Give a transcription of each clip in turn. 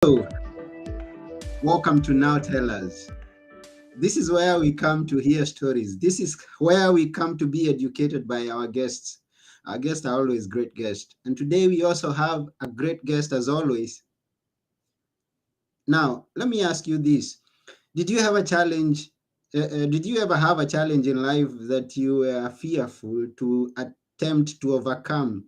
Hello, welcome to Now Tell Us. This is where we come to hear stories. This is where we come to be educated by our guests. Our guests are always great guests. And today we also have a great guest as always. Now, let me ask you this. Did you have a challenge? Did you ever have a challenge in life that you were fearful to attempt to overcome?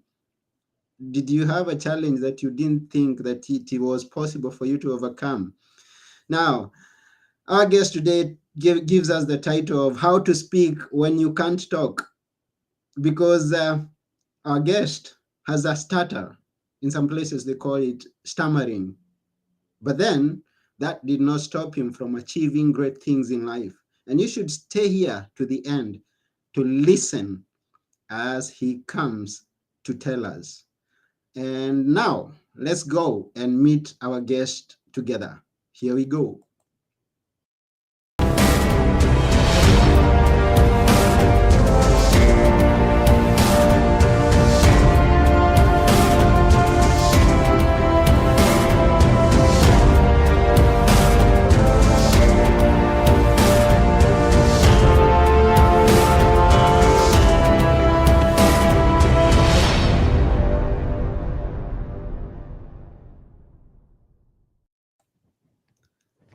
Did you have a challenge that you didn't think that it was possible for you to overcome? Now, our guest today gives us the title of How to Speak When You Can't Talk, because our guest has a stutter. In some places, they call it stammering. But then that did not stop him from achieving great things in life. And you should stay here to the end to listen as he comes to tell us. And now, let's go and meet our guest together. Here we go.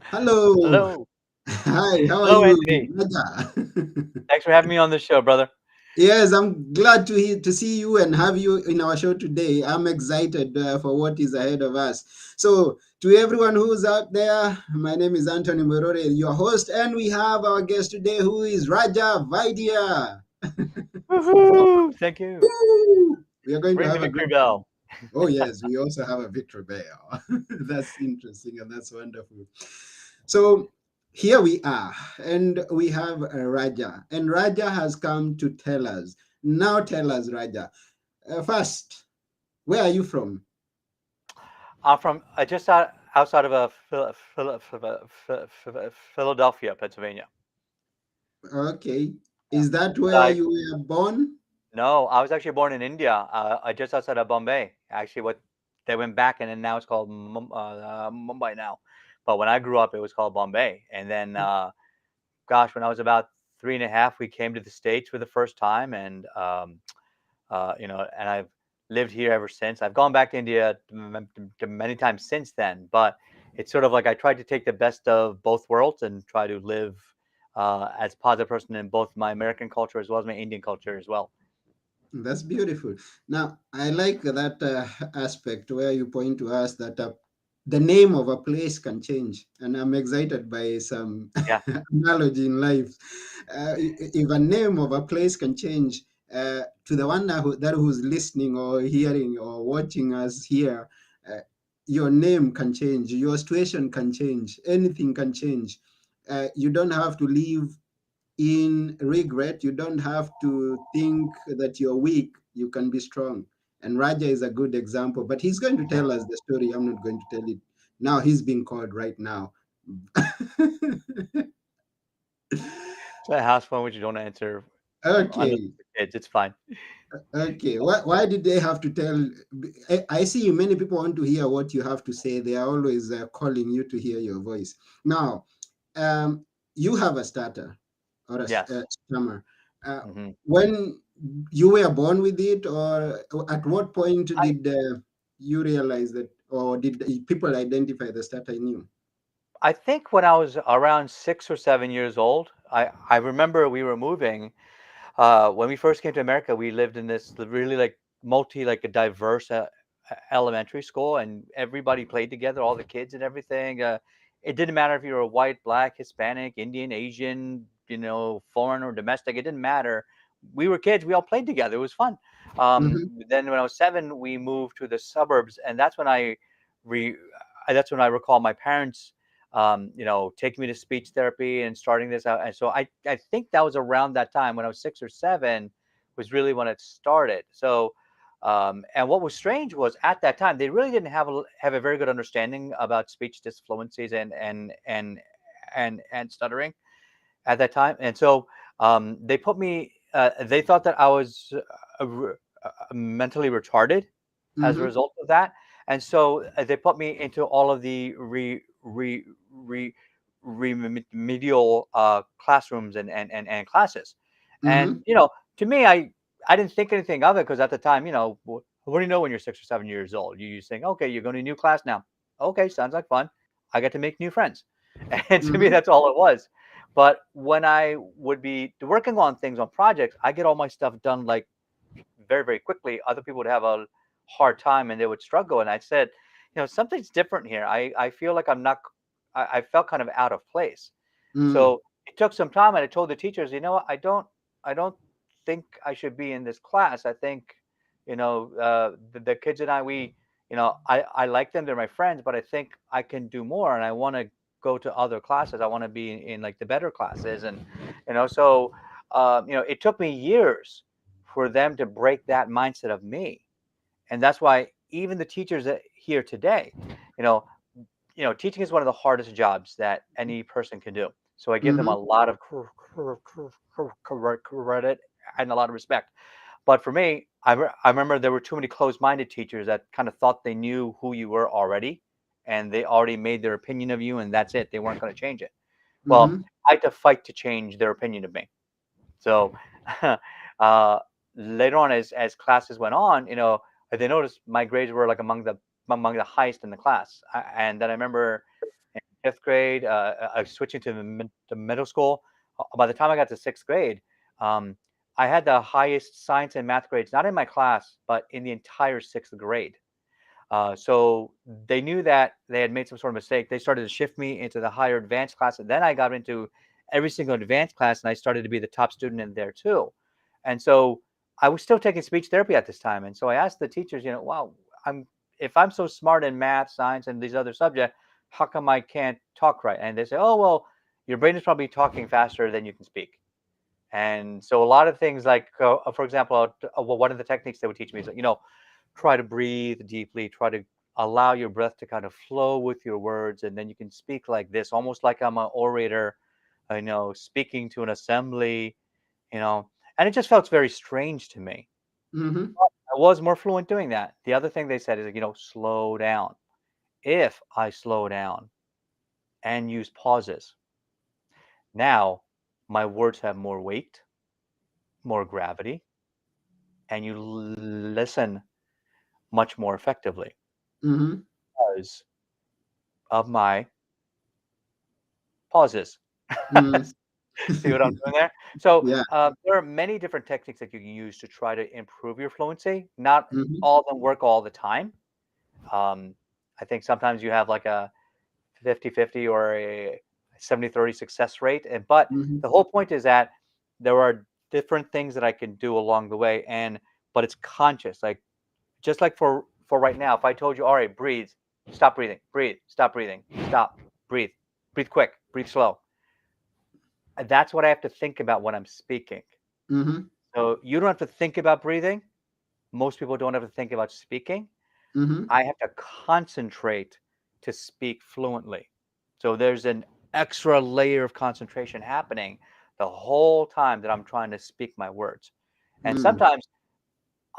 Hello. Hello. Hi, how are Hello, you, Anthony. Vaidya? Thanks for having me on the show, brother. Yes, I'm glad to see you and have you in our show today. I'm excited for what is ahead of us. So, to everyone who's out there, my name is Anthony Morore, your host, and we have our guest today who is Raja Vaidya. Woohoo! Thank you. Woo! We are going to Ring the have a victory great time. bell. Oh, yes, we also have a victory bell. That's interesting and that's wonderful. So here we are, and we have Raja, and Raja has come to tell us. Now, tell us, Raja. First, where are you from? I'm from just outside of Philadelphia, Pennsylvania. Okay. Yeah. Is that But where you were born? no, I was actually born in India, just outside of Bombay. Actually, what they went back, and then now it's called Mumbai now. But when I grew up, it was called Bombay. And then, gosh, when I was about three and a half, we came to the States for the first time, and and I've lived here ever since. I've gone back to India many times since then, but it's sort of like I tried to take the best of both worlds and try to live as a positive person in both my American culture as well as my Indian culture as well. That's beautiful. Now, I like that aspect where you point to us that the name of a place can change, and I'm excited by some Yeah, analogy in life. If a name of a place can change, to the one who's listening or hearing or watching us here, uh, your name can change, your situation can change, anything can change. You don't have to live in regret. You don't have to think that you're weak. You can be strong. And Raja is a good example, but he's going to tell us the story. I'm not going to tell it now. He's being called right now. it's a house phone which you don't answer unless Okay. it's the kids. It's fine. Okay. Why did they have to tell? I see many people want to hear what you have to say. They are always calling you to hear your voice. Now, um, you have a starter or a Yes. stammer. Uh, hmm when you were born with it, or at what point I did you realize that, or did people identify the starter in you? I think when I was around 6 or 7 years old, I remember we were moving. When we first came to America, we lived in this really like a diverse elementary school, and everybody played together, all the kids and everything. It didn't matter if you were white, black, Hispanic, Indian, Asian, foreign or domestic. It didn't matter. We were kids. We all played together. It was fun. Hmm. Then when I was seven, we moved to the suburbs, and re that's when I recall my parents taking me to speech therapy and starting this out. And so I think that was around that time when I was 6 or 7 was really when it started. So, and what was strange was at that time they really didn't have a very good understanding about speech disfluencies and stuttering at that time. And so they put me. They thought that I was mentally retarded as a Hmm. result of that. And so they put me into all of the re remedial classrooms and classes. And Mm-hmm. to me, I didn't think anything of it because at the time, what do you know when you're 6 or 7 years old? You think, okay, you're going to a new class now. Okay, sounds like fun. I get to make new friends, and to me, Mm-hmm. that's all it was. But when I would be working on things on projects, I get all my stuff done like very, very quickly. Other people would have a hard time and they would struggle. And I said, something's different here. I feel like I'm not, I felt kind of out of place. Mm. So it took some time, and I told the teachers, what, I don't think I should be in this class. I think, the kids and I, I like them. They're my friends, but I think I can do more, and I want to go to other classes. I want to be in like the better classes, and so it took me years for them to break that mindset of me, and that's why even the teachers that here today, you know, teaching is one of the hardest jobs that any person can do. So I give them a Mm-hmm. lot of credit and a lot of respect. But for me, I remember there were too many closed-minded teachers that kind of thought they knew who you were already, and they already made their opinion of you, and that's it. They weren't going to change it. Well, Mm-hmm. I had to fight to change their opinion of me. So uh, later on, as classes went on, they noticed my grades were like among the highest in the class. And then I remember in fifth grade, I was switching to the middle school. By the time I got to sixth grade, um, I had the highest science and math grades, not in my class, but in the entire sixth grade. So they knew that they had made some sort of mistake. They started to shift me into the higher advanced class, and then I got into every single advanced class, and I started to be the top student in there too. And so I was still taking speech therapy at this time, and so I asked the teachers, wow, I'm if I'm so smart in math, science, and these other subjects, how come I can't talk right? And they say, oh well, your brain is probably talking faster than you can speak. And so a lot of things like, for example, well, one of the techniques they would teach me is, try to breathe deeply, try to allow your breath to kind of flow with your words, and then you can speak like this, almost like I'm an orator, speaking to an assembly, you know, and it just felt very strange to me. Mm-hmm. I was more fluent doing that. The other thing they said is, slow down. If I slow down and use pauses, now my words have more weight, more gravity, and you listen much more effectively Mm-hmm. because of my pauses. Mm. See what I'm doing there? So Yeah. there are many different techniques that you can use to try to improve your fluency. Not Mm-hmm. all of them work all the time. Um, I think sometimes you have like a 50-50 or a 70-30 success rate. But Mm-hmm. the whole point is that there are different things that I can do along the way, but it's conscious. Like just like for right now, if I told you, all right, breathe, stop breathing, breathe, stop breathing, stop, breathe, breathe quick, breathe slow. That's what I have to think about when I'm speaking. Mm-hmm. So you don't have to think about breathing. Most people don't have to think about speaking. Mm-hmm. I have to concentrate to speak fluently. So there's an extra layer of concentration happening the whole time that I'm trying to speak my words. And Mm. sometimes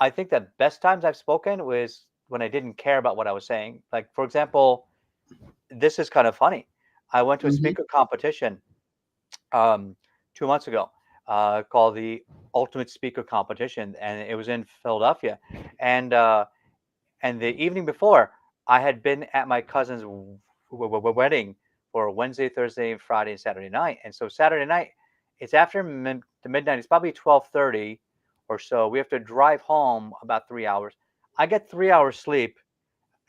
I think the best times I've spoken was when I didn't care about what I was saying. Like, for example, this is kind of funny. I went to a Mm-hmm. speaker competition um, 2 months ago called the Ultimate Speaker Competition, and it was in Philadelphia. And and the evening before, I had been at my cousin's wedding for Wednesday, Thursday, Friday, and Saturday night. And so Saturday night, it's after the midnight. It's probably 12:30 or so. We have to drive home about 3 hours. I get 3 hours sleep,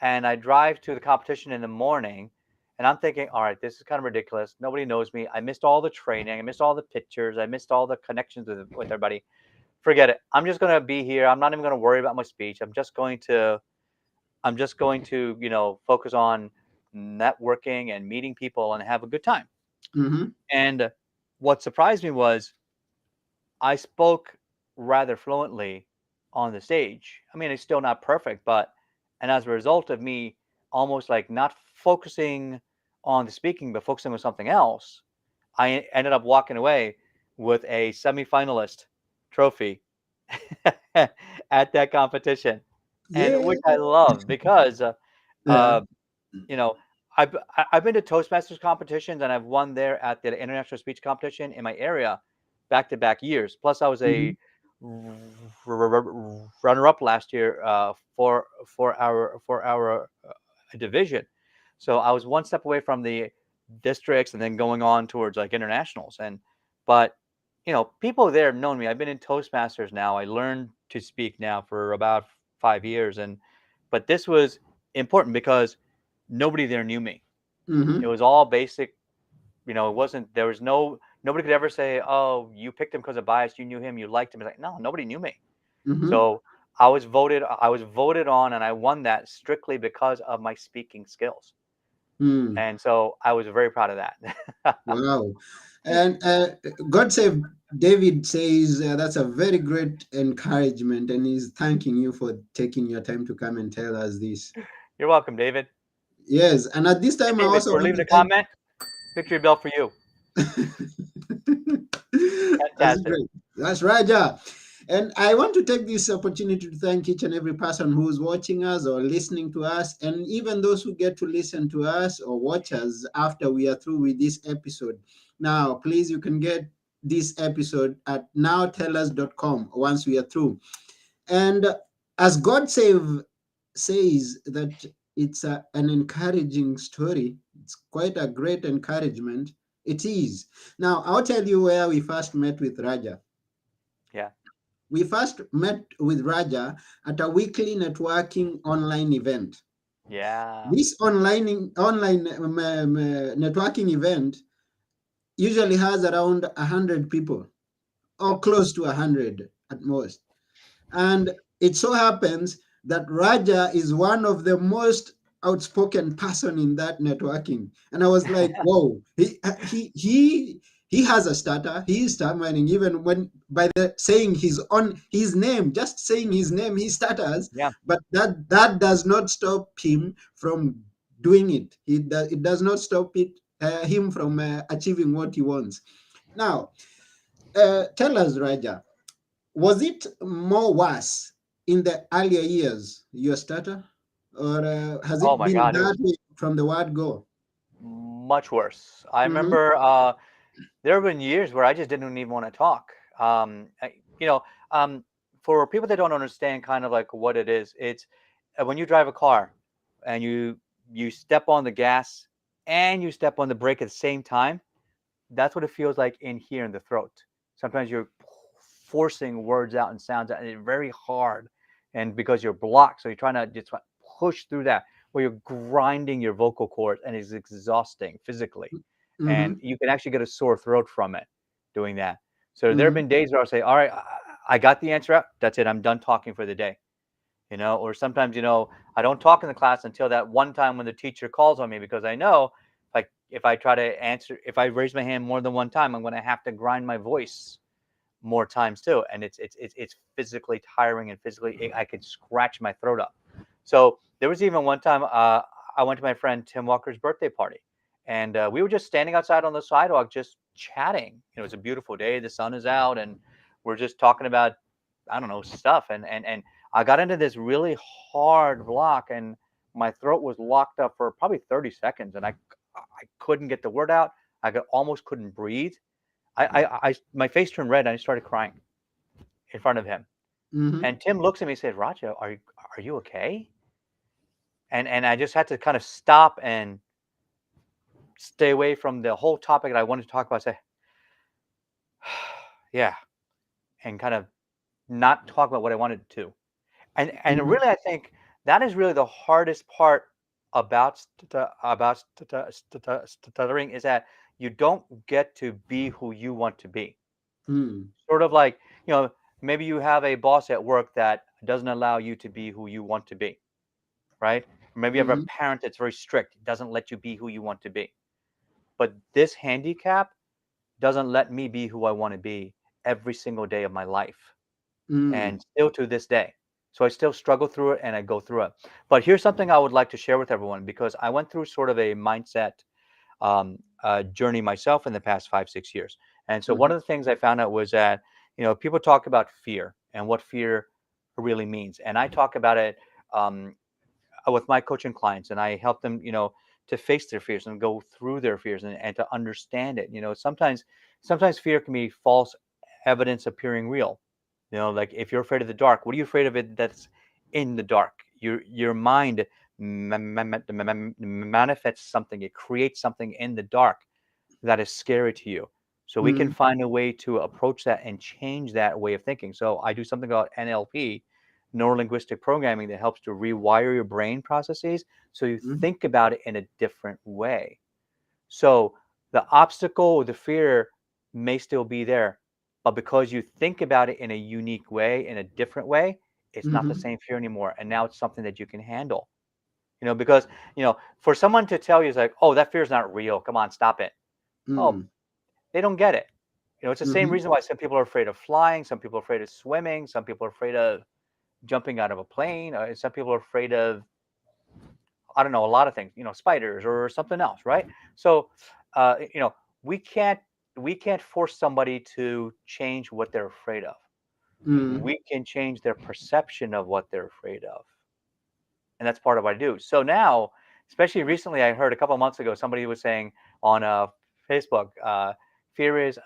and I drive to the competition in the morning. And I'm thinking, all right, this is kind of ridiculous. Nobody knows me. I missed all the training. I missed all the pictures. I missed all the connections with everybody. Forget it. I'm just going to be here. I'm not even going to worry about my speech. I'm just going to focus on networking and meeting people and have a good time. Mm-hmm. And what surprised me was I spoke rather fluently on the stage. I mean, it's still not perfect, but and as a result of me almost like not focusing on the speaking, but focusing on something else, I ended up walking away with a semifinalist trophy at that competition, and Yeah. which I love because Yeah. Uh, you know, I've been to Toastmasters competitions and I've won there at the international speech competition in my area, back to back years. Plus, I was Mhm. a runner up last year for our division. So I was one step away from the districts and then going on towards like internationals. But people there have known me. I've been in Toastmasters now. I learned to speak now for about 5 years, but this was important because nobody there knew me. It Mhm. was all basic. It wasn't. There was nobody could ever say, "Oh, you picked him because of bias. You knew him. You liked him." It's like, no, nobody knew me. Mhm. So I was voted on, and I won that strictly because of my speaking skills. Mm. And so I was very proud of that. Wow. And God save David says that's a very great encouragement, and he's thanking you for taking your time to come and tell us this. You're welcome, David. Yes, and at this And time, I David, also for want leaving to a thank. comment, victory bell for you. That's Fantastic. great. That's Raja. And I want to take this opportunity to thank each and every person who's watching us or listening to us, and even those who get to listen to us or watch us after we are through with this episode. Now, please, you can get this episode at nowtellus.com once we are through. And as says that it's an encouraging story, it's quite a great encouragement. It is. Now, I'll tell you where we first met with Raja. Yeah. We first met with Raja at a weekly networking online event. Yeah. This online networking event usually has around 100 people or Yep. close to 100 at most. And it so happens that Raja is one of the most outspoken person in that networking. And I was like, whoa, he has a stutter. He is stammering even when by the saying his name, just saying his name, he stutters. Yeah. But that does not stop him from doing it. It does not stop him from achieving what he wants. Now, tell us, Raja, was it more worse in the earlier years, your stutter, or has Oh it my been God, it that was way from the word go? much worse. I Mm-hmm, remember there have been years where I just didn't even want to talk. You know, for people that don't understand kind of like what it is, it's when you drive a car and you step on the gas and you step on the brake at the same time. That's what it feels like in here in the throat. Sometimes you're forcing words out and sounds out, and it's very hard. And because you're blocked, so you're trying to just push through that, where you're grinding your vocal cords, and it's exhausting physically. mm-hmm, And you can actually get a sore throat from it doing that. So there have mm-hmm, been days where I'll say, "All right, I got the answer out. That's it. I'm done talking for the day." Or sometimes, I don't talk in the class until that one time when the teacher calls on me, because I know if I try to answer, if I raise my hand more than one time, I'm going to have to grind my voice more times too, and it's physically tiring, and physically I could scratch my throat up. So there was even one time I went to my friend Tim Walker's birthday party, and we were just standing outside on the sidewalk, just chatting. It's a beautiful day, the sun is out, and we're just talking about, I don't know, stuff, and I got into this really hard block, and my throat was locked up for probably 30 seconds, and I couldn't get the word out. Almost couldn't breathe. My face turned red, and I started crying in front of him. mm-hmm, And Tim looks at me and says, "Raja, are you okay?" And I just had to kind of stop and stay away from the whole topic that I wanted to talk about. Say, yeah, and kind of not talk about what I wanted to. And mm-hmm, really, I think that is really the hardest part about stuttering, is that you don't get to be who you want to be. mm-hmm, Sort of like, maybe you have a boss at work that doesn't allow you to be who you want to be, right? Or maybe you have a mm-hmm, parent that's very strict, doesn't let you be who you want to be. But this handicap doesn't let me be who I want to be every single day of my life, mm-hmm, and still to this day. So I still struggle through it, and I go through it. But here's something I would like to share with everyone, because I went through sort of a mindset journey myself in the past 5, 6 years. And so one mm-hmm, of the things I found out was that, people talk about fear and what fear really means. And I talk about it um, with my coaching clients, and I help them, to face their fears and go through their fears, and to understand it. Sometimes fear can be false evidence appearing real. Like if you're afraid of the dark, what are you afraid of it that's in the dark? Your mind manifests something. It creates something in the dark that is scary to you. So we can Mm, find a way to approach that and change that way of thinking. So I do something called NLP, neuro linguistic programming, that helps to rewire your brain processes so you mm, think about it in a different way. So the obstacle or the fear may still be there, but because you think about it in a unique way, in a different way, it's not the mhm, same fear anymore. And now it's something that you can handle. Because for someone to tell you, it's like, oh, that fear is not real. Come on, stop it. Oh, mm, they don't get it. It's the same mhm, reason why some people are afraid of flying, some people are afraid of swimming, some people are afraid of jumping out of a plane, some people are afraid of, I don't know, a lot of things, spiders or something else, right? So, you know, we can't we can't force somebody to change what they're afraid of. mm, We can change their perception of what they're afraid of, and that's part of what I do. So now, especially recently, I heard a couple of months ago somebody was saying on Facebook, fear is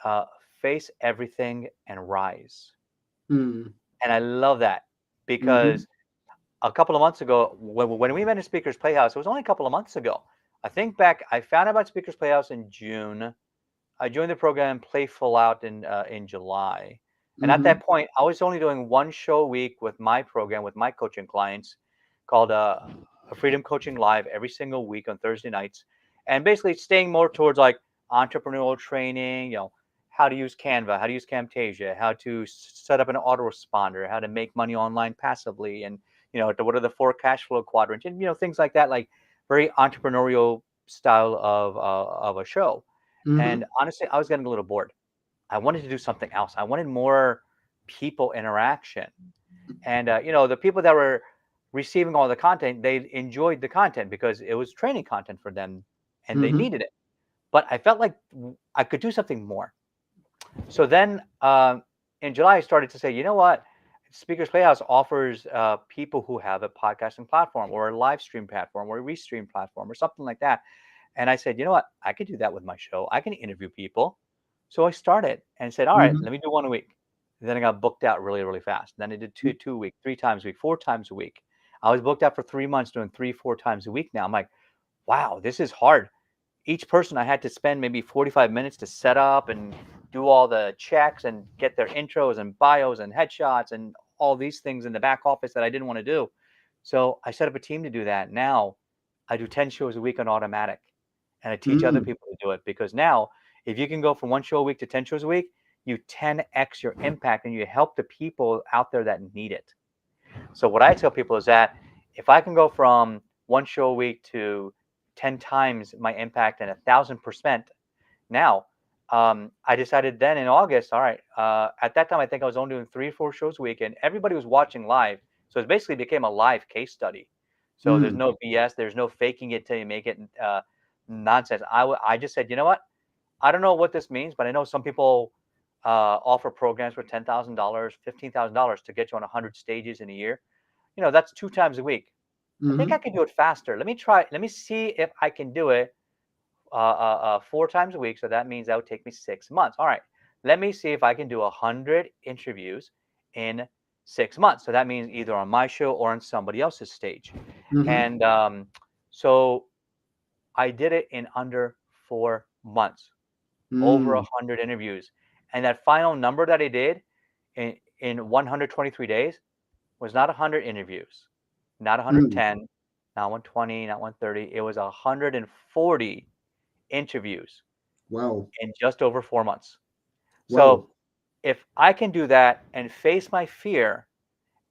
face everything and rise. mm, And I love that mhm, because a couple of months ago, when we met in Speakers Playhouse, it was only a couple of months ago. I think back, I found out about Speakers Playhouse in June. I joined the program Playful Out in July. And at mhm, that point, I was only doing one show a week with my program, with my coaching clients, called Freedom Coaching Live, every single week on Thursday nights. And basically staying more towards like entrepreneurial training, how to use Canva, how to use Camtasia, how to set up an autoresponder, how to make money online passively, and what are the four cash flow quadrants, and things like that, like very entrepreneurial style of a show. And mhm, honestly, I was getting a little bored. I wanted to do something else. I wanted more people interaction. And the people that were receiving all the content, they enjoyed the content because it was training content for them, and they mhm, needed it. But I felt like I could do something more. So then in July, I started to say, you know what? Speakers Playhouse offers people who have a podcasting platform or a live stream platform or a restream platform or something like that. And I said, you know what? I could do that with my show. I can interview people. So I started and said, all right, mhm, let me do one a week. And then I got booked out really, really fast. Then I did two a week, 3 times a week, 4 times a week. I was booked out for 3 months doing 3, 4 times a week now. I'm like, wow, this is hard. Each person I had to spend maybe 45 minutes to set up and do all the checks and get their intros and bios and headshots and all these things in the back office that I didn't want to do. So I set up a team to do that. Now I do 10 shows a week on automatic, and I teach other mm, people to do it, because now if you can go from one show a week to 10 shows a week, you 10x your impact and you help the people out there that need it. So what I tell people is that if I can go from one show a week to 10 times my impact and 1,000%, now I decided then in August, all right, at that time, I think I was only doing 3 or 4 shows a week, and everybody was watching live. So it basically became a live case study. So there's mm, no BS, there's no faking it till you make it nonsense. I just said, you know what? I don't know what this means, but I know some people offer programs for $10,000, $15,000 to get you on 100 stages in a year. That's 2 times a week. I think I mhm, can do it faster. Let me try. Let me see if I can do it 4 times a week. So that means that would take me 6 months. All right. Let me see if I can do 100 interviews in 6 months. So that means either on my show or on somebody else's stage. mhm, And so I did it in under 4 months, over mm, 100 interviews. And that final number that I did in 123 days was not 100 interviews, not mm. 110, not 120, not 130. It was 140 interviews Wow, in just over 4 months. wow. So if I can do that and face my fear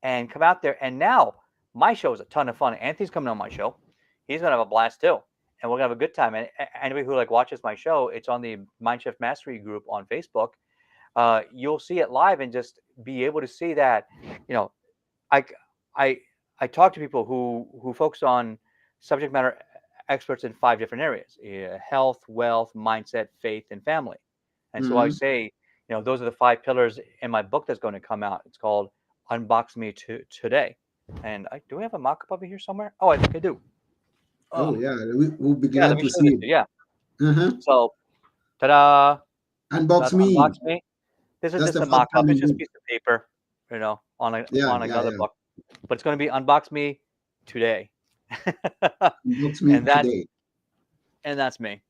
and come out there, and now my show is a ton of fun. Anthony's coming on my show. He's gonna have a blast too, and we're gonna have a good time. And anybody who like watches my show, it's on the Mindshift Mastery group on Facebook. You'll see it live and just be able to see that, you know, I I I talk to people who focus on subject matter experts in 5 different areas: health, wealth, mindset, faith, and family. And so I Mhm, say, those are the 5 pillars in my book that's going to come out. It's called Unbox Me Today. And do we have a mock-up over here somewhere? Oh, I think I do. Oh Oh, yeah, we'll be yeah. Let glad me to show you see this. it. Yeah. Uh-huh. So, ta-da! Unbox That unbox me. me. This is That's just the a first mock-up. time It's in just a book. piece of paper, on Yeah, like yeah, another yeah. book, but it's going to be unbox me today, Unbox me and today. that's me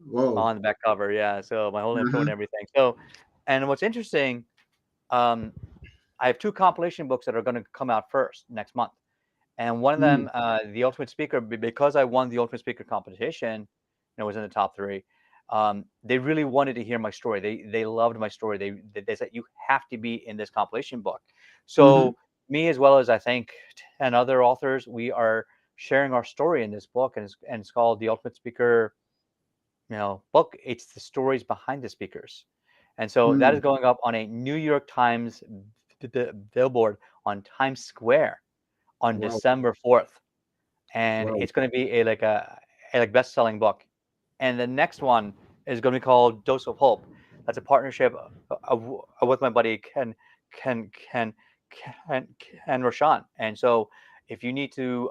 Wow. on the back cover. Yeah. So my whole info and Uh-huh. everything. So, and what's interesting, um, I have two compilation books that are going to come out first next month. And one of Mm. them, the Ultimate Speaker, because I won the Ultimate Speaker competition, was in the top three. They really wanted to hear my story. They loved my story. They said you have to be in this compilation book. Mm-hmm. So me, as well as I think 10 other authors, we are sharing our story in this book, and it's called the Ultimate Speaker, book. It's the stories behind the speakers, and so that is Mm. going up on a New York Times billboard on Times Square on Wow. December 4th, and Wow. it's going to be a best-selling book. And the next one is going to be called Dose of Hope. That's a partnership with my buddy Ken Ken Ken Roshan. And so, if you need to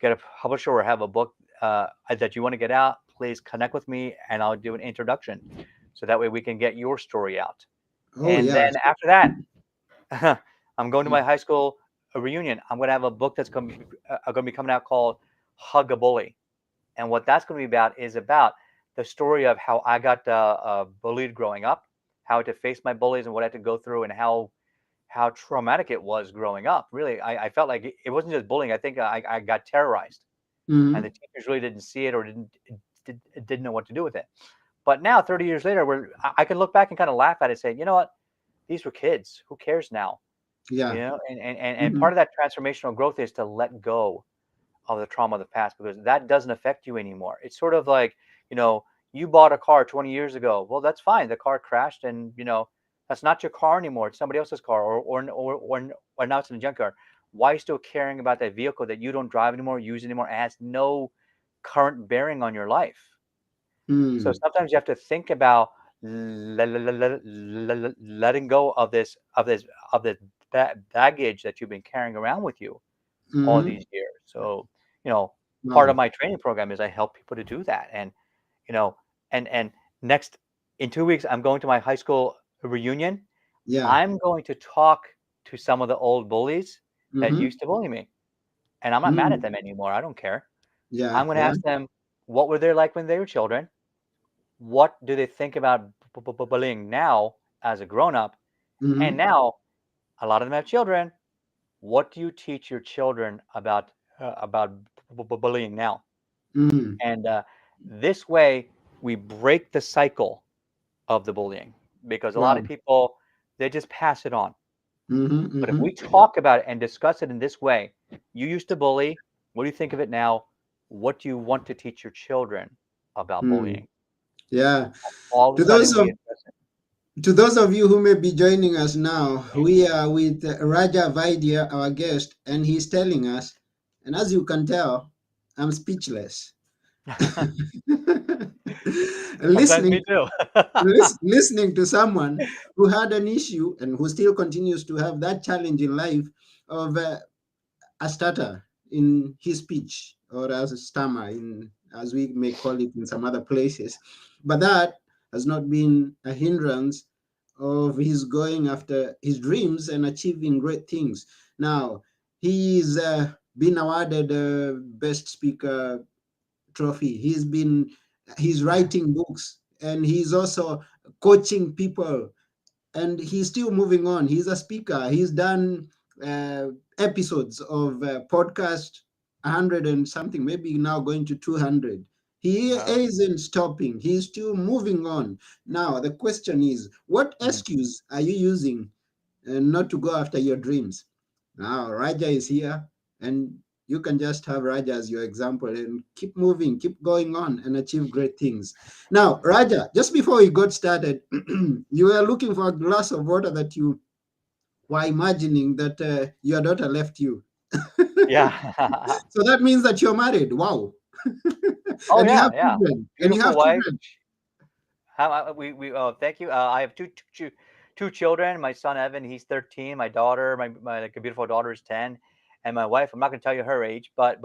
get a publisher or have a book that you want to get out, please connect with me, and I'll do an introduction, so that way we can get your story out. Oh And yeah. then after that, I'm going to my high school reunion. I'm going to have a book that's going to be coming out called Hug a Bully. And what that's going to be about is about the story of how I got bullied growing up, how to face my bullies and what I had to go through, and how traumatic it was growing up. Really, I felt like it wasn't just bullying. I think I got terrorized, and Mm-hmm. the teachers really didn't see it or didn't know what to do with it. But now, 30 years later, I can look back and kind of laugh at it, saying, you know what, these were kids. Who cares now? Yeah. And Mm-hmm. part of that transformational growth is to let go of the trauma of the past, because that doesn't affect you anymore. It's sort of like, you know, you bought a car 20 years ago. Well, that's fine. The car crashed, and that's not your car anymore. It's somebody else's car, or now it's in a junkyard. Why are you still caring about that vehicle that you don't drive anymore, use anymore, and has no current bearing on your life? So Mm. sometimes you have to think about letting go of this baggage that you've been carrying around with you all Mm-hmm. these years. So, you know, part of Wow. my training program is I help people to do that. And, you know, and next in 2 weeks, I'm going to my high school reunion. Yeah. I'm going to talk to some of the old bullies that Mm-hmm. used to bully me. And I'm not mad at Mm. them anymore. I don't care. Yeah. I'm going to Yeah. ask them, what were they like when they were children? What do they think about bullying now as a grown up? And Mm-hmm. now a lot of them have children. What do you teach your children about bullying now? Mm. And this way, we break the cycle of the bullying, because a lot of Wow. people, they just pass it on. Mm-hmm. But if Mm-hmm. we talk about it and discuss it in this way, you used to bully. What do you think of it now? What do you want to teach your children about Mm. bullying? Yeah. All of a To those sudden, we of address it. To those of you who may be joining us now, we are with Raja Vaidya, our guest, and he's telling us, and as you can tell, I'm speechless. Sometimes me listening, too. listening to someone who had an issue and who still continues to have that challenge in life of a stutter in his speech, or as a stammer, as we may call it in some other places. But that has not been a hindrance of his going after his dreams and achieving great things. Now, he's been awarded a Best Speaker trophy. He's writing books, and he's also coaching people, and he's still moving on. He's a speaker. He's done uh, episodes of podcast 100 and something, maybe now going to 200. He Oh. isn't stopping. He's still moving on. Now the question is, what Mhm. excuse are you using not to go after your dreams? Now Raja is here, and you can just have Raja as your example and keep moving, keep going on, and achieve great things. Now, Raja, just before we got started, you were looking for a glass of water that you were imagining that your daughter left you. Yeah. So that means that you're married. Wow. Oh And you yeah, have yeah. children. And you Beautiful have wife. children. How we thank you. I have two children. My son Evan, he's 13. My daughter, my like a beautiful daughter is 10, and my wife, I'm not going to tell you her age, but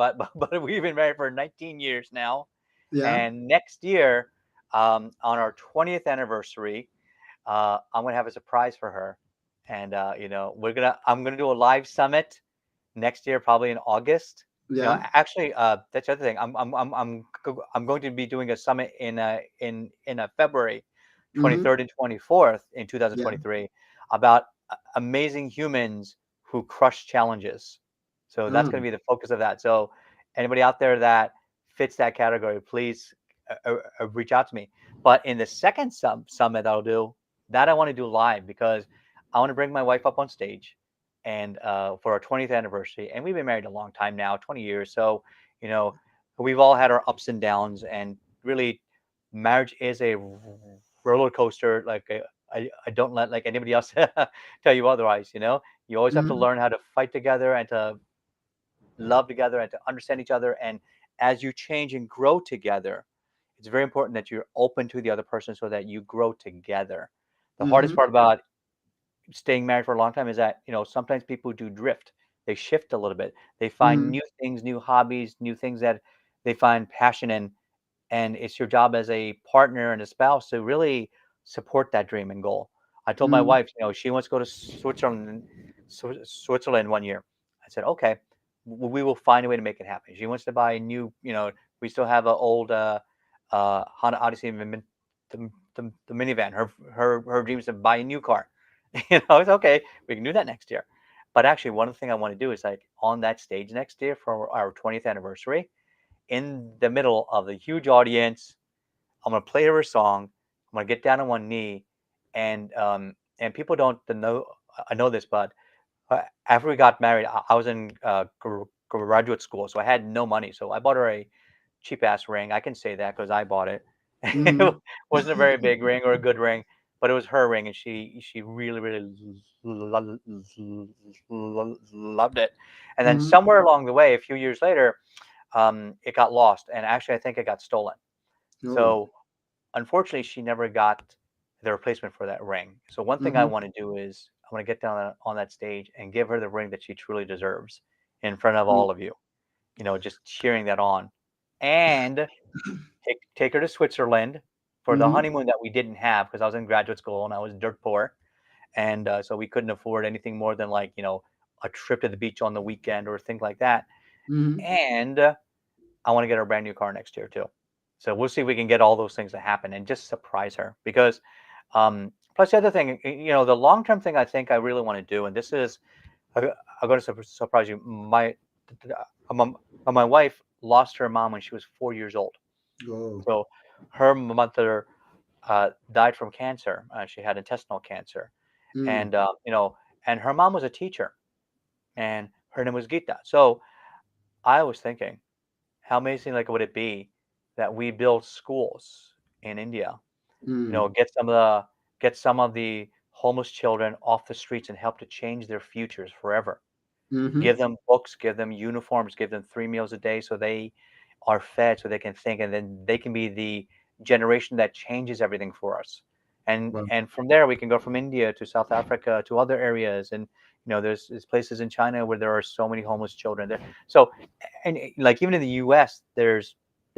we've been married for 19 years now. Yeah. And next year, on our 20th anniversary, I'm going to have a surprise for her. And, I'm going to do a live summit next year, probably in August. Yeah. Actually, that's the other thing. I'm going to be doing a summit in February Mm-hmm. 23rd and 24th in Yeah. 2023 about amazing humans who crush challenges. So that's going Mm. to be the focus of that. So anybody out there that fits that category, please reach out to me. But in the second summit I'll do, that I want to do live because I want to bring my wife up on stage and for our 20th anniversary. And we've been married a long time now, 20 years. So, you know, we've all had our ups and downs. And really, marriage is a roller coaster. I don't let like anybody else tell you otherwise. You always have to Mm-hmm. learn how to fight together and to love together and to understand each other. And as you change and grow together, it's very important that you're open to the other person so that you grow together. The hardest Mm-hmm. part about staying married for a long time is that, sometimes people do drift. They shift a little bit. They find Mm-hmm. new things, new hobbies, new things that they find passion in. And it's your job as a partner and a spouse to really support that dream and goal. I told my Mm-hmm. wife, she wants to go to Switzerland one year. I said, okay, we will find a way to make it happen. She wants to buy a new, we still have an old Honda Odyssey, the minivan. Her dream is to buy a new car. It's okay. We can do that next year. But actually, one of the things I want to do is like on that stage next year for our 20th anniversary, in the middle of the huge audience, I'm gonna play her a song. I'm gonna get down on one knee, and people don't know. I know this, but after we got married, I was in graduate school, so I had no money. So I bought her a cheap ass ring. I can say that because I bought it. Mm-hmm. It wasn't a very big ring or a good ring, but it was her ring, and she really really loved it. And then Mm-hmm. somewhere along the way, a few years later, it got lost, and actually I think it got stolen. Oh. So unfortunately, she never got the replacement for that ring. So one thing I Mm-hmm. want to do is I want to get down on that stage and give her the ring that she truly deserves in front of all of you. Just cheering that on, and take her to Switzerland for the Mm-hmm. honeymoon that we didn't have because I was in graduate school and I was dirt poor, and so we couldn't afford anything more than like a trip to the beach on the weekend or things like that. Mm-hmm. And I want to get her a brand new car next year too. So we'll see if we can get all those things to happen and just surprise her. Because plus the other thing, the long term thing I think I really want to do, and this is I'm going to surprise you. My wife lost her mom when she was 4 years old. Oh. So her mother died from cancer. She had intestinal cancer, Mm. and and her mom was a teacher, and her name was Gita. So I was thinking, how amazing like would it be that we build schools in India? Mm. Get some of the homeless children off the streets and help to change their futures forever. Mm-hmm. Give them books, give them uniforms, give them 3 meals a day so they are fed, so they can think, and then they can be the generation that changes everything for us. And Wow. and from there we can go from India to South Africa to other areas, and there's places in China where there are so many homeless children there. So, and like even in the U.S., there's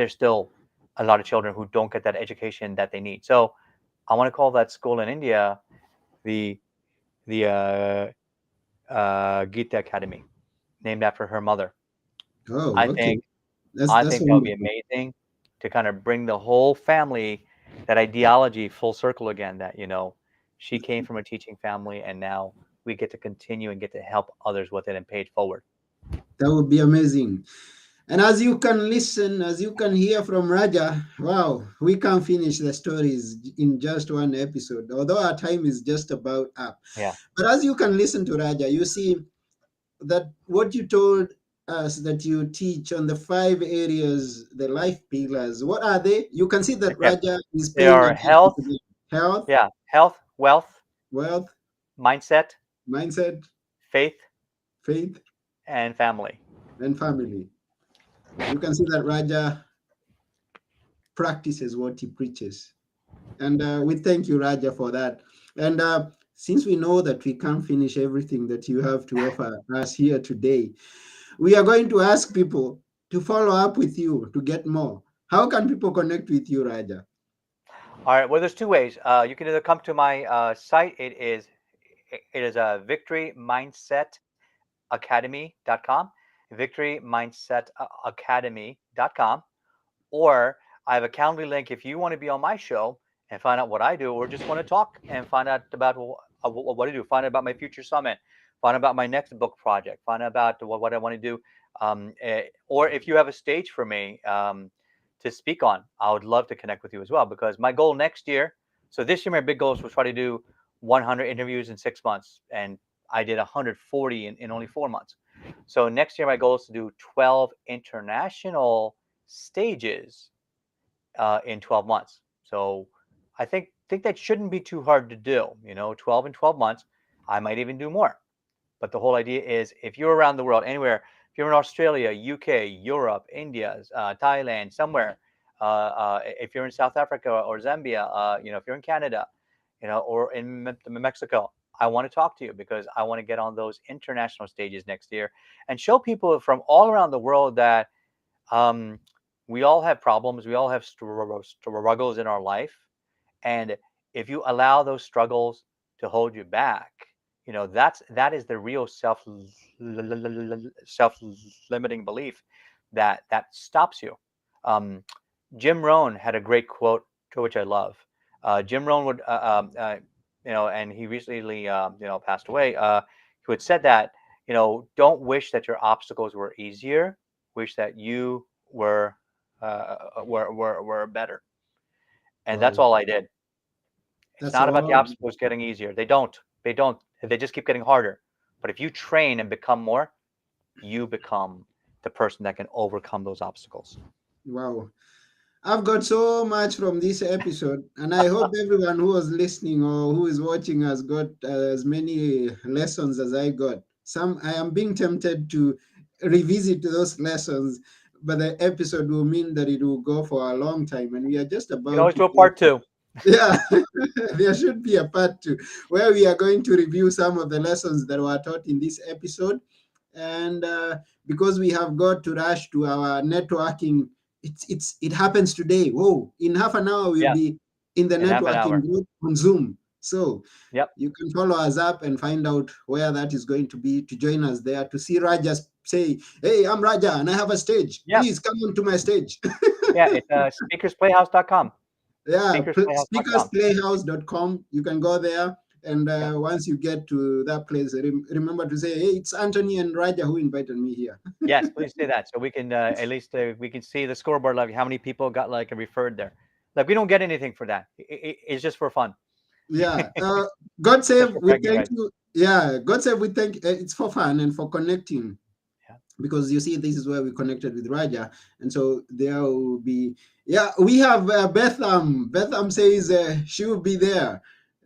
still a lot of children who don't get that education that they need. So I want to call that school in India the Gita Academy, named after her mother. Oh, I okay. think That's that would be wonderful. amazing to kind of bring the whole family, that ideology full circle again. That she came from a teaching family, and now we get to continue and get to help others with it and pay it forward. That would be amazing. And as you can listen, as you can hear from Raja, wow, we can't finish the stories in just one episode, although our time is just about up. Yeah, But as you can listen to Raja, you see that what you told us that you teach on the 5 areas, the life pillars, what are they? You can see that yeah. Raja is They paying are attention health, to them. Health, yeah, health, wealth, wealth, mindset, mindset, faith, faith, and family. and family. You can see that Raja practices what he preaches. And we thank you, Raja, for that. And since we know that we can't finish everything that you have to offer us here today, We are going to ask people to follow up with you to get more. How can people connect with you, Raja? All right. Well, there's two ways. You can either come to my site. It is victorymindsetacademy.com, victorymindsetacademy.com, or I have a Calendly link if you want to be on my show and find out what I do, or just want to talk and find out about what I do, find out about my future summit, find out about my next book project, find out about what I want to do. Or if you have a stage for me to speak on, I would love to connect with you as well, because my goal next year, so this year, my big goal was to try to do 100 interviews in 6 months. And I did 140 in only 4 months. So next year, my goal is to do 12 international stages in 12 months. So I think that shouldn't be too hard to do. 12 in 12 months. I might even do more. But the whole idea is, if you're around the world, anywhere, if you're in Australia, UK, Europe, India, Thailand, somewhere, if you're in South Africa or Zambia, if you're in Canada, or in Mexico, I want to talk to you, because I want to get on those international stages next year and show people from all around the world that um, we all have problems, we all have struggles in our life, and if you allow those struggles to hold you back, that is the real self limiting belief that stops you. Um, Jim Rohn had a great quote, to which I love. Jim Rohn would, and he recently, passed away. He would said that, don't wish that your obstacles were easier. Wish that you were better. And that's Wow, all I did. It's that's not about the all. obstacles getting easier. They don't. They don't. They just keep getting harder. But if you train and become more, you become the person that can overcome those obstacles. Wow. I've got so much from this episode, and I hope everyone who was listening or who is watching has got as many lessons as I got. Some I am being tempted to revisit those lessons, but the episode will mean that it will go for a long time, and we are just You can about always to do a close. part two. Yeah, there should be a part two where we are going to review some of the lessons that were taught in this episode. And because we have got to rush to our networking, it happens today. Whoa! In half an hour, we'll Yeah, be in the in half an networking hour. group on Zoom. So Yep. you can follow us up and find out where that is going to be, to join us there, to see Raja say, "Hey, I'm Raja and I have a stage. Yep. Please come onto my stage." Yeah. It's speakersplayhouse.com. Yeah, Speakersplayhouse.com. speakersplayhouse.com. You can go there. And Yeah. once you get to that place, remember to say, "Hey, it's Anthony and Raja who invited me here." Yes, please say that, so we can at least we can see the scoreboard, like how many people got like referred there. Like, we don't get anything for that. It's just for fun. Yeah. God Just save, for we bragging thank rights. you. Yeah, God save, we thank. It's for fun and for connecting, Yeah. because you see, this is where we connected with Raja. And so there will be, yeah, we have Betham. Betham says she will be there.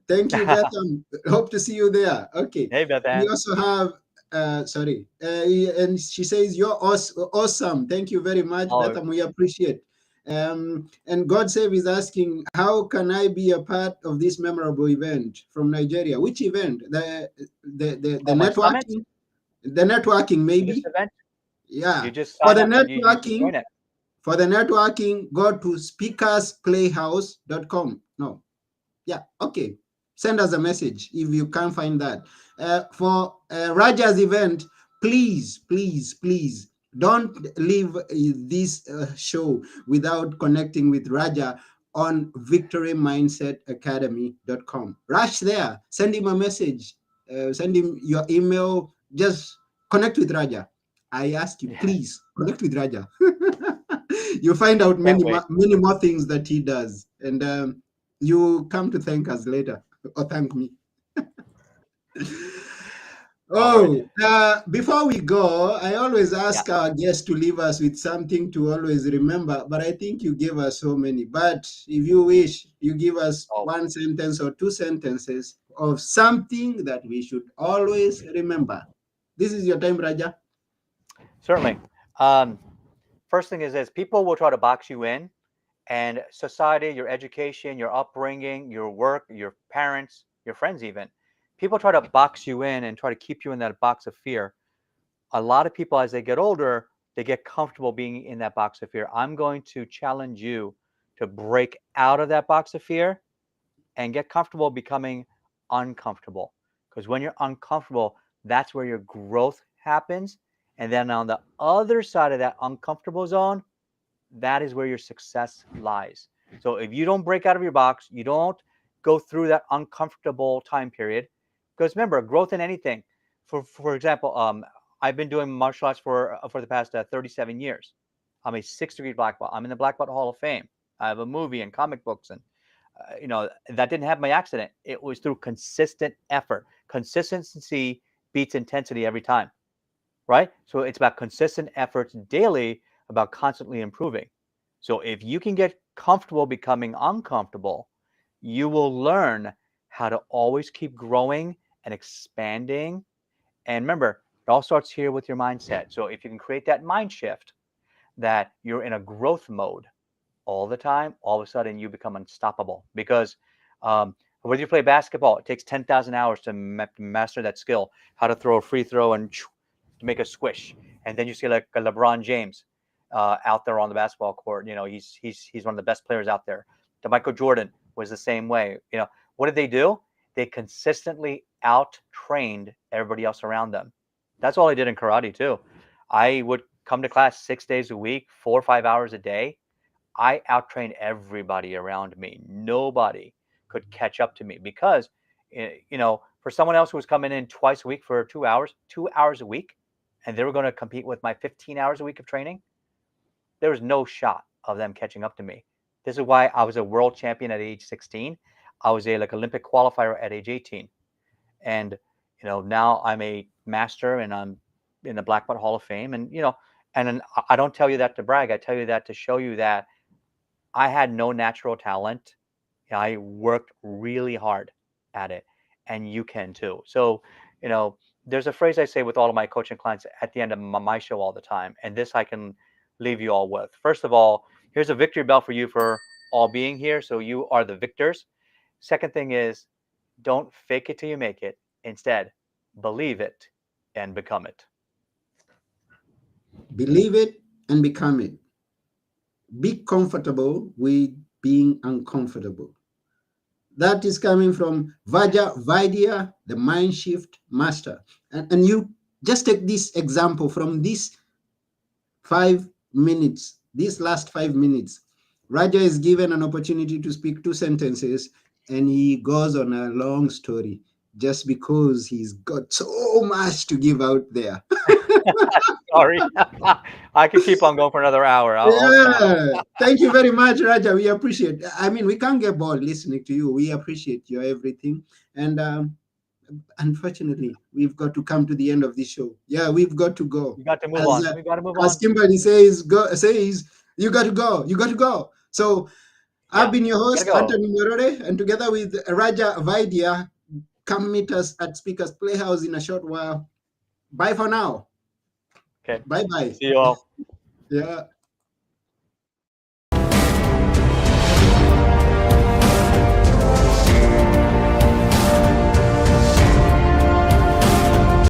Thank you, Betham. Hope to see you there. Okay. Hey, Beth We Ann. also have, and she says, "You're awesome. Thank you very much, Oh, Betham. We appreciate." And God Save is asking, "How can I be a part of this memorable event from Nigeria?" Which event? The oh, my summit networking? The networking, for this maybe? event. Yeah. You just For sign the up and you can networking, join it. go to speakersplayhouse.com. No, yeah, okay. Send us a message if you can't find that. For Raja's event, please don't leave this show without connecting with Raja on victorymindsetacademy.com. Rush there, send him a message, send him your email, just connect with Raja. I ask you, Yes, please connect with Raja. You find out can't wait. many more things that he does, and you come to thank us later, or thank me. All right. Oh, before we go, I always Yeah. ask our guests to leave us with something to always remember, but I think you gave us so many. But if you wish, you give us Oh, one sentence or two sentences of something that we should always remember. This is your time, Raja. certainly. Um, First thing is this: people will try to box you in, and society, your education, your upbringing, your work, your parents, your friends, even people try to box you in and try to keep you in that box of fear. a lot of people, as they get older, they get comfortable being in that box of fear. I'm going to challenge you to break out of that box of fear and get comfortable becoming uncomfortable. Because when you're uncomfortable, that's where your growth happens. And then on the other side of that uncomfortable zone, that is where your success lies. So if you don't break out of your box, you don't go through that uncomfortable time period. Because remember, growth in anything. For example, I've been doing martial arts for the past 37 years. I'm a 6th-degree black belt. I'm in the Black Belt Hall of Fame. I have a movie and comic books, and that didn't happen by accident. It was through consistent effort. Consistency beats intensity every time, right? So it's about consistent efforts daily, about constantly improving. So if you can get comfortable becoming uncomfortable, you will learn how to always keep growing and expanding. And remember, it all starts here with your mindset. So if you can create that mind shift that you're in a growth mode all the time, all of a sudden you become unstoppable. Because whether you play basketball, it takes 10,000 hours to master that skill, how to throw a free throw and to make a squish. And then you see like a LeBron James out there on the basketball court. He's one of the best players out there. The Michael Jordan was the same way. What did they do? They consistently out trained everybody else around them. That's all I did in karate too. I would come to class 6 days a week, 4 or 5 hours a day. I outtrained everybody around me. Nobody could catch up to me because, for someone else who was coming in twice a week for 2 hours a week, and they were going to compete with my 15 hours a week of training, there was no shot of them catching up to me. This is why I was a world champion at age 16. I was a Olympic qualifier at age 18. And, now I'm a master and I'm in the Black Belt Hall of Fame. And I don't tell you that to brag. I tell you that to show you that I had no natural talent. I worked really hard at it, and you can too. So, there's a phrase I say with all of my coaching clients at the end of my show all the time, and this I can leave you all with. First of all, here's a victory bell for you for all being here. So you are the victors. Second thing is, don't fake it till you make it. Instead, believe it and become it. Believe it and become it. Be comfortable with being uncomfortable. That is coming from Vaidya, the mind shift master. And you just take this example from these 5 minutes, these last 5 minutes. Raja is given an opportunity to speak 2 sentences and he goes on a long story just because he's got so much to give out there. Sorry. I could keep on going for another hour. I'll stop. Yeah, thank you very much, Raja. We appreciate. I mean, we can't get bored listening to you. We appreciate your everything, and unfortunately, we've got to come to the end of this show. Yeah, we've got to go. You got to move As on. We got to move as on. Kimberly says, you got to go. You got to go. So I've Yeah. been your Gotta host, go. Anthony Morore, and together with Raja Vaidya, come meet us at Speakers Playhouse in a short while. Bye for now. Okay. Bye bye. See you all. Yeah.